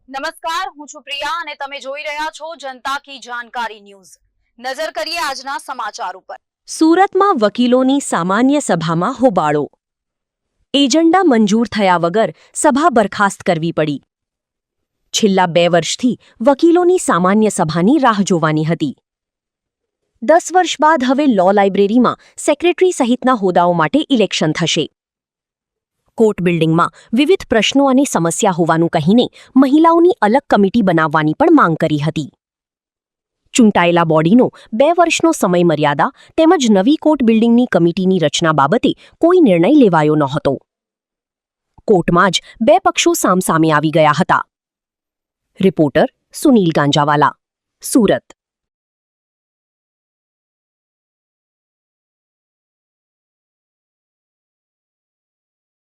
નમસ્કાર, હું છું પ્રિયા અને તમે જોઈ રહ્યા છો જનતા કી જાણકારી ન્યૂઝ। નજર કરીએ આજના સમાચાર ઉપર। સુરતમાં વકીલોની સામાન્ય સભામાં હોબાળો। એજન્ડા મંજૂર થયા વગર સભા બરખાસ્ત કરવી પડી। છેલ્લા 2 વર્ષથી વકીલોની સામાન્ય સભાની રાહ જોવાની હતી। 10 વર્ષ બાદ હવે લો લાઇબ્રેરીમાં સેક્રેટરી સહિતના હોદ્દાઓ માટે ઇલેક્શન થશે। કોર્ટ બિલ્ડિંગમાં વિવિધ પ્રશ્નો અને સમસ્યા હોવાનું કહીને મહિલાઓની અલગ કમિટી બનાવવાની પણ માંગ કરી હતી। ચૂંટાયેલા બોડીનો 2 વર્ષનો સમયમર્યાદા તેમજ નવી કોર્ટ બિલ્ડિંગની કમિટીની રચના બાબતે કોઈ નિર્ણય લેવાયો નહોતો। કોર્ટમાં જ 2 પક્ષો સામસામે આવી ગયા હતા। રિપોર્ટર સુનિલ ગાંજાવાલા, સુરત।